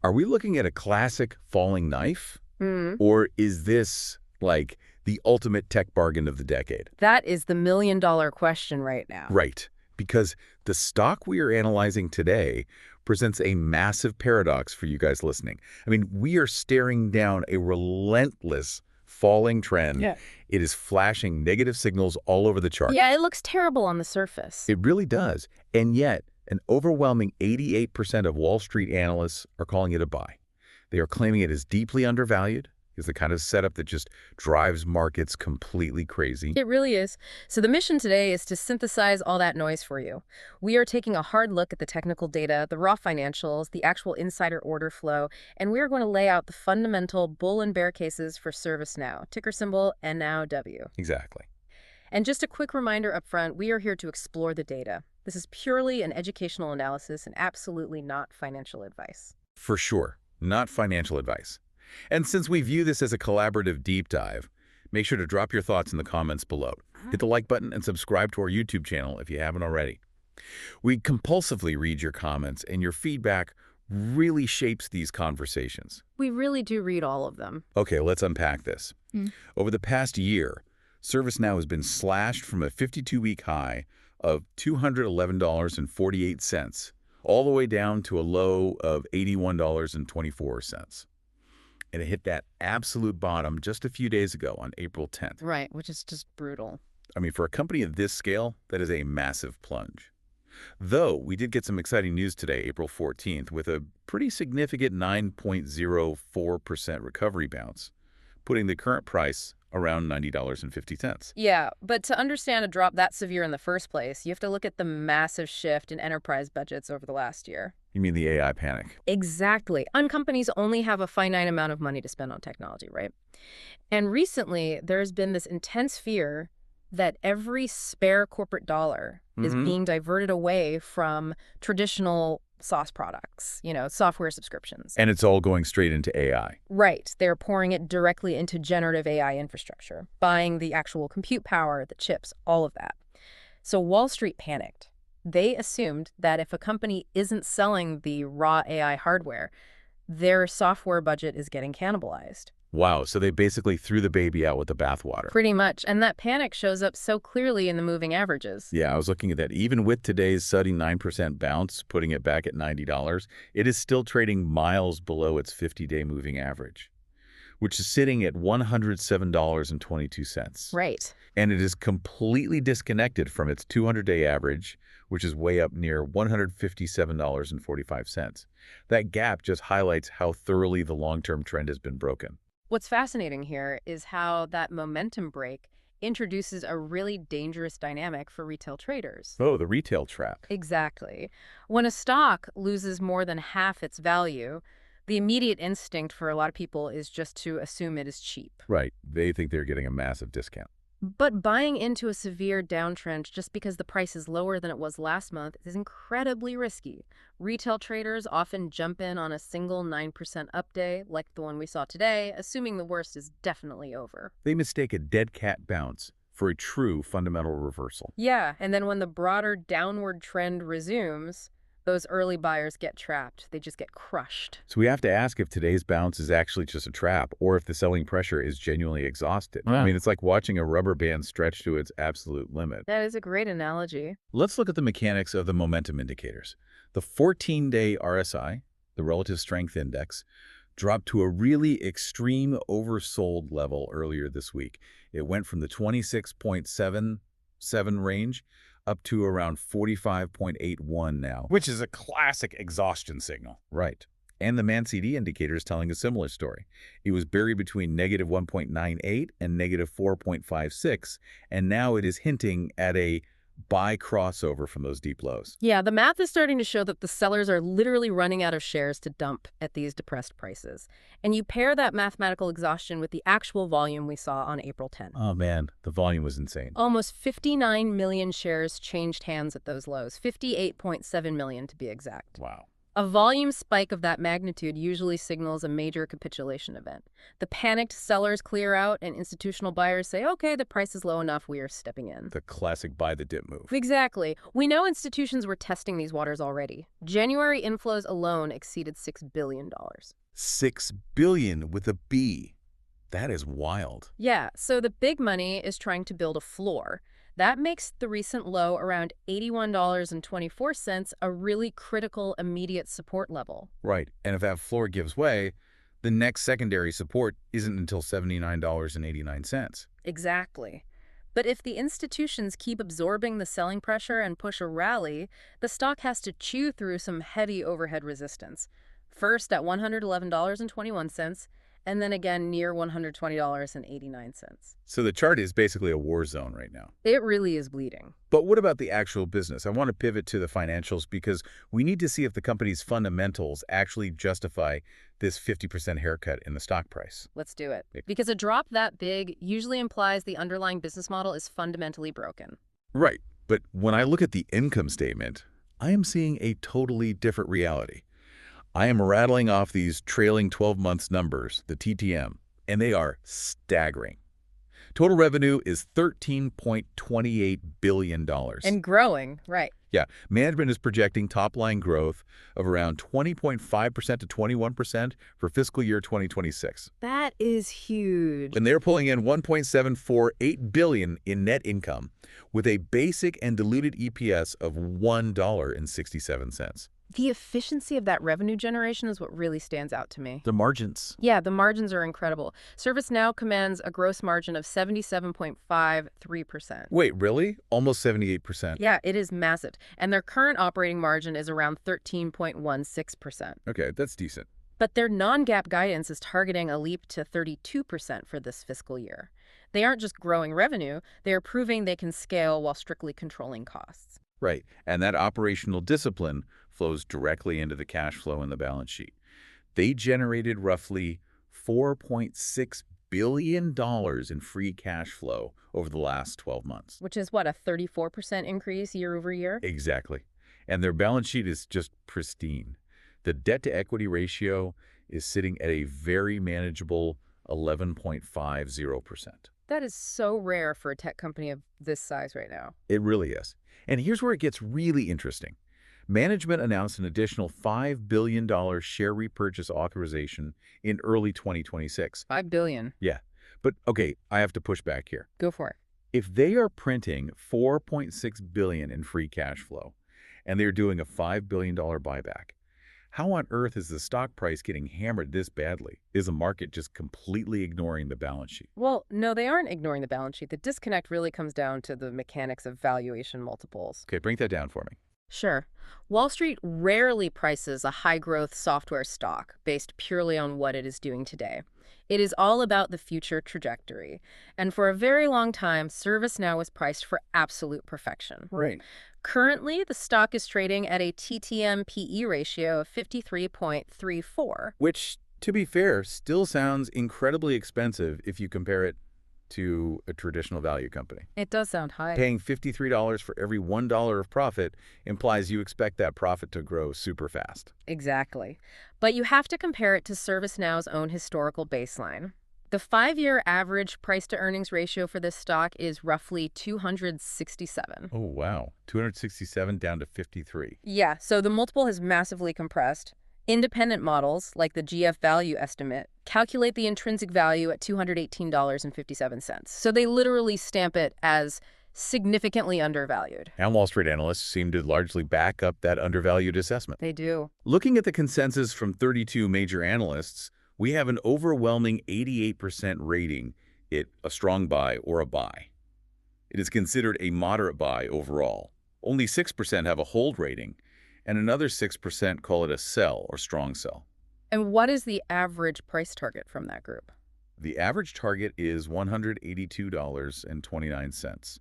Are we looking at a classic falling knife? Or is this, like, the ultimate tech bargain of the decade? That is the million-dollar question right now. Right, because the stock we are analyzing today presents a massive paradox for you guys listening. I mean, we are staring down a relentless falling trend. Yeah. It is flashing negative signals all over the chart. Yeah, it looks terrible on the surface. It really does. And yet, an overwhelming 88% of Wall Street analysts are calling it a buy. They are claiming it is deeply undervalued. Is the kind of setup that just drives markets completely crazy. It really is. So the mission today is to synthesize all that noise for you. We are taking a hard look at the technical data, the raw financials, the actual insider order flow, and we are going to lay out the fundamental bull and bear cases for ServiceNow, ticker symbol NOW. Exactly. And just a quick reminder up front, we are here to explore the data. This is purely an educational analysis and absolutely not financial advice. For sure, not financial advice. And since we view this as a collaborative deep dive, make sure to drop your thoughts in the comments below. Hit the like button and subscribe to our YouTube channel if you haven't already. We compulsively read your comments, and your feedback really shapes these conversations. We really do read all of them. Okay, let's unpack this. Over the past year, ServiceNow has been slashed from a 52-week high of $211.48 all the way down to a low of $81.24. And it hit that absolute bottom just a few days ago on April 10th. Right, which is just brutal. I mean, for a company of this scale, that is a massive plunge. Though we did get some exciting news today, April 14th, with a pretty significant 9.04% recovery bounce, putting the current price around $90.50. Yeah, but to understand a drop that severe in the first place, you have to look at the massive shift in enterprise budgets over the last year. You mean the AI panic? Exactly. And companies only have a finite amount of money to spend on technology, right? And recently, there's been this intense fear that every spare corporate dollar is being diverted away from traditional SaaS products, software subscriptions. And it's all going straight into AI. Right. They're pouring it directly into generative AI infrastructure, buying the actual compute power, the chips, all of that. So Wall Street panicked. They assumed that if a company isn't selling the raw AI hardware, their software budget is getting cannibalized. Wow, so they basically threw the baby out with the bathwater. Pretty much. And that panic shows up so clearly in the moving averages. Yeah, I was looking at that. Even with today's sudden 9% bounce, putting it back at $90, it is still trading miles below its 50-day moving average, which is sitting at $107.22. Right. And it is completely disconnected from its 200-day average, which is way up near $157.45. That gap just highlights how thoroughly the long-term trend has been broken. What's fascinating here is how that momentum break introduces a really dangerous dynamic for retail traders. Oh, the retail trap. Exactly. When a stock loses more than half its value, the immediate instinct for a lot of people is just to assume it is cheap. Right. They think they're getting a massive discount. But buying into a severe downtrend just because the price is lower than it was last month is incredibly risky. Retail traders often jump in on a single 9% up day, like the one we saw today, assuming the worst is definitely over. They mistake a dead cat bounce for a true fundamental reversal. Yeah, and then when the broader downward trend resumes, those early buyers get trapped. They just get crushed. So we have to ask if today's bounce is actually just a trap or if the selling pressure is genuinely exhausted. I mean, it's like watching a rubber band stretch to its absolute limit. That is a great analogy. Let's look at the mechanics of the momentum indicators. The 14-day RSI, the Relative Strength Index, dropped to a really extreme oversold level earlier this week. It went from the 26.77 range up to around 45.81 now. Which is a classic exhaustion signal. Right. And the Man-CD indicator is telling a similar story. It was buried between negative 1.98 and negative 4.56, and now it is hinting at a buy crossover from those deep lows. Yeah, the math is starting to show that the sellers are literally running out of shares to dump at these depressed prices. And you pair that mathematical exhaustion with the actual volume we saw on April 10th. Oh man, the volume was insane. Almost 59 million shares changed hands at those lows, 58.7 million to be exact. Wow. A volume spike of that magnitude usually signals a major capitulation event. The panicked sellers clear out and institutional buyers say, okay, the price is low enough, we are stepping in. The classic buy the dip move. Exactly. We know institutions were testing these waters already. January inflows alone exceeded $6 billion. $6 billion with a B. That is wild. Yeah, so the big money is trying to build a floor. That makes the recent low around $81.24 a really critical immediate support level. Right. And if that floor gives way, the next secondary support isn't until $79.89. Exactly. But if the institutions keep absorbing the selling pressure and push a rally, the stock has to chew through some heavy overhead resistance. First at $111.21, and then again near $120.89. So the chart is basically a war zone right now. It really is bleeding. But what about the actual business? I want to pivot to the financials because we need to see if the company's fundamentals actually justify this 50% haircut in the stock price. Let's do it. Because a drop that big usually implies the underlying business model is fundamentally broken. Right. But when I look at the income statement, I am seeing a totally different reality. I am rattling off these trailing 12 months numbers, the TTM, and they are staggering. Total revenue is $13.28 billion. And growing, right. Yeah, management is projecting top-line growth of around 20.5% to 21% for fiscal year 2026. That is huge. And they're pulling in $1.748 billion in net income with a basic and diluted EPS of $1.67. The efficiency of that revenue generation is what really stands out to me. The margins. Yeah, the margins are incredible. ServiceNow commands a gross margin of 77.53%. Wait, really? Almost 78%. Yeah, it is massive. And their current operating margin is around 13.16%. Okay, that's decent. But their non-GAAP guidance is targeting a leap to 32% for this fiscal year. They aren't just growing revenue, they are proving they can scale while strictly controlling costs. Right, and that operational discipline flows directly into the cash flow in the balance sheet. They generated roughly $4.6 billion in free cash flow over the last 12 months. Which is what, a 34% increase year over year? Exactly. And their balance sheet is just pristine. The debt-to-equity ratio is sitting at a very manageable 11.50%. That is so rare for a tech company of this size right now. It really is. And here's where it gets really interesting. Management announced an additional $5 billion share repurchase authorization in early 2026. $5 billion. Yeah. But, okay, I have to push back here. Go for it. If they are printing $4.6 billion in free cash flow, and they're doing a $5 billion buyback, how on earth is the stock price getting hammered this badly? Is the market just completely ignoring the balance sheet? Well, no, they aren't ignoring the balance sheet. The disconnect really comes down to the mechanics of valuation multiples. Okay, break that down for me. Sure. Wall Street rarely prices a high-growth software stock based purely on what it is doing today. It is all about the future trajectory. And for a very long time, ServiceNow was priced for absolute perfection. Right. Currently, the stock is trading at a TTM PE ratio of 53.34. Which, to be fair, still sounds incredibly expensive if you compare it to a traditional value company. It does sound high. Paying $53 for every $1 of profit implies you expect that profit to grow super fast. Exactly. But you have to compare it to ServiceNow's own historical baseline. The 5-year average price-to-earnings ratio for this stock is roughly 267. Oh, wow. 267 down to 53. Yeah, so the multiple has massively compressed. Independent models, like the GF value estimate, calculate the intrinsic value at $218.57. So they literally stamp it as significantly undervalued. And Wall Street analysts seem to largely back up that undervalued assessment. They do. Looking at the consensus from 32 major analysts, we have an overwhelming 88% rating it a strong buy or a buy. It is considered a moderate buy overall. Only 6% have a hold rating, and another 6% call it a sell or strong sell. And what is the average price target from that group? The average target is $182.29,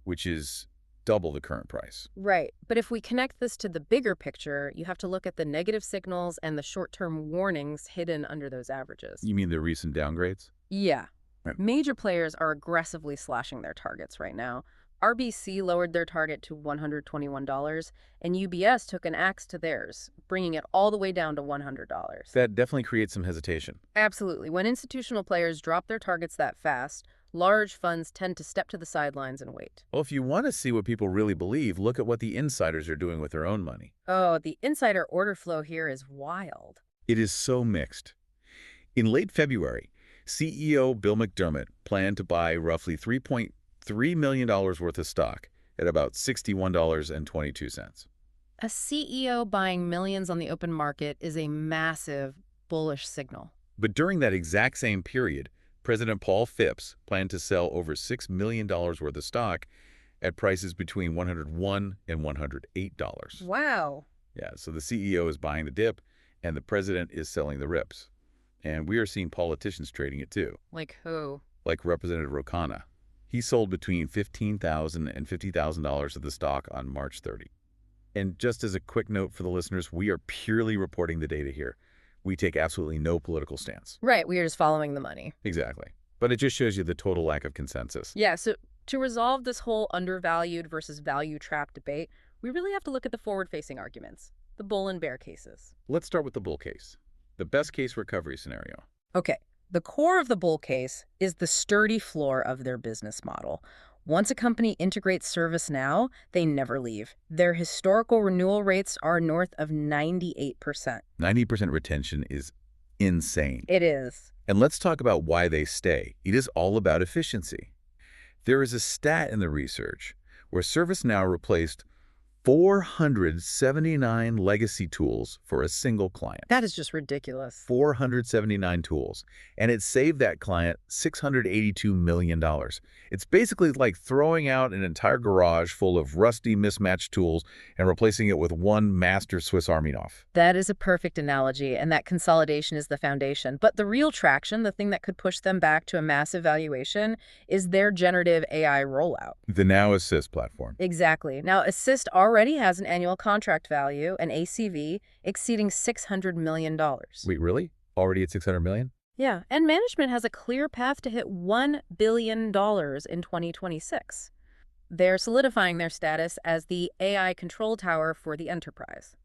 which is double the current price. Right. But if we connect this to the bigger picture, you have to look at the negative signals and the short-term warnings hidden under those averages. You mean the recent downgrades? Yeah. Right. Major players are aggressively slashing their targets right now. RBC lowered their target to $121, and UBS took an axe to theirs, bringing it all the way down to $100. That definitely creates some hesitation. Absolutely. When institutional players drop their targets that fast, large funds tend to step to the sidelines and wait. Well, if you want to see what people really believe, look at what the insiders are doing with their own money. Oh, the insider order flow here is wild. It is so mixed. In late February, CEO Bill McDermott planned to buy roughly $3.3 million worth of stock at about $61.22. A CEO buying millions on the open market is a massive bullish signal. But during that exact same period, President Paul Phipps planned to sell over $6 million worth of stock at prices between $101 and $108. Wow. Yeah, so the CEO is buying the dip, and the president is selling the rips. And we are seeing politicians trading it too. Like who? Like Representative Rokana. He sold between $15,000 and $50,000 of the stock on March 30. And just as a quick note for the listeners, we are purely reporting the data here. We take absolutely no political stance. Right, we are just following the money. Exactly. But it just shows you the total lack of consensus. Yeah, so to resolve this whole undervalued versus value trap debate, we really have to look at the forward-facing arguments, the bull and bear cases. Let's start with the bull case, the best case recovery scenario. Okay, the core of the bull case is the sturdy floor of their business model. Once a company integrates ServiceNow, they never leave. Their historical renewal rates are north of 98%. 90% retention is insane. It is. And let's talk about why they stay. It is all about efficiency. There is a stat in the research where ServiceNow replaced 479 legacy tools for a single client. That is just ridiculous. 479 tools. And it saved that client $682 million. It's basically like throwing out an entire garage full of rusty, mismatched tools and replacing it with one master Swiss Army knife. That is a perfect analogy, and that consolidation is the foundation. But the real traction, the thing that could push them back to a massive valuation, is their generative AI rollout. The Now Assist platform. Exactly. Now, Assist already has an annual contract value, an ACV, exceeding $600 million. Wait, really? Already at $600 million? Yeah, and management has a clear path to hit $1 billion in 2026. They're solidifying their status as the AI control tower for the enterprise.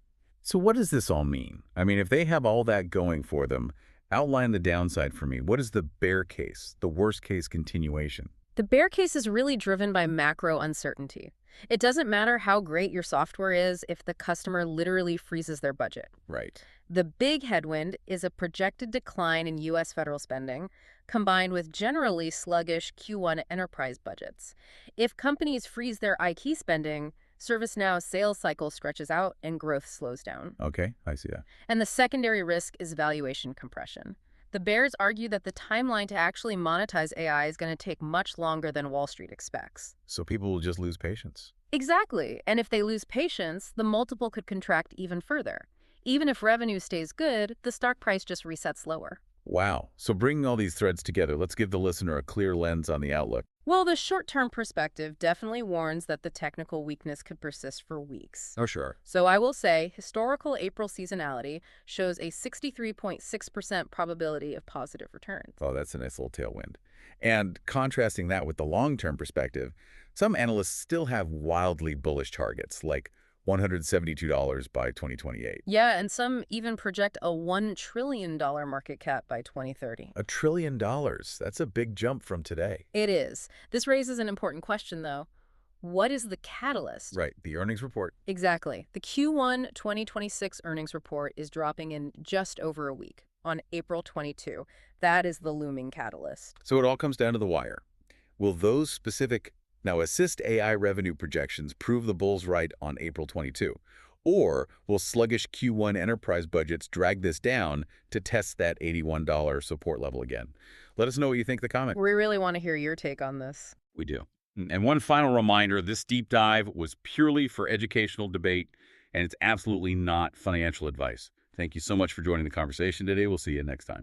So what does this all mean? I mean, if they have all that going for them, outline the downside for me. What is the bear case, the worst case continuation? The bear case is really driven by macro uncertainty. It doesn't matter how great your software is if the customer literally freezes their budget. Right. The big headwind is a projected decline in U.S. federal spending, combined with generally sluggish Q1 enterprise budgets. If companies freeze their IT spending, ServiceNow's sales cycle stretches out and growth slows down. Okay, I see that. And the secondary risk is valuation compression. The bears argue that the timeline to actually monetize AI is going to take much longer than Wall Street expects. So people will just lose patience. Exactly. And if they lose patience, the multiple could contract even further. Even if revenue stays good, the stock price just resets lower. Wow. So bringing all these threads together, let's give the listener a clear lens on the outlook. Well, the short-term perspective definitely warns that the technical weakness could persist for weeks. Oh, sure. So I will say historical April seasonality shows a 63.6% probability of positive returns. Oh, that's a nice little tailwind. And contrasting that with the long-term perspective, some analysts still have wildly bullish targets, like $172 by 2028. Yeah, and some even project a $1 trillion market cap by 2030. $1 trillion. That's a big jump from today. It is. This raises an important question, though. What is the catalyst? Right, the earnings report. Exactly. The Q1 2026 earnings report is dropping in just over a week, on April 22. That is the looming catalyst. So it all comes down to the wire. Will those specific Now Assist AI revenue projections prove the bulls right on April 22? Or will sluggish Q1 enterprise budgets drag this down to test that $81 support level again? Let us know what you think in the comment. We really want to hear your take on this. We do. And one final reminder, this deep dive was purely for educational debate, and it's absolutely not financial advice. Thank you so much for joining the conversation today. We'll see you next time.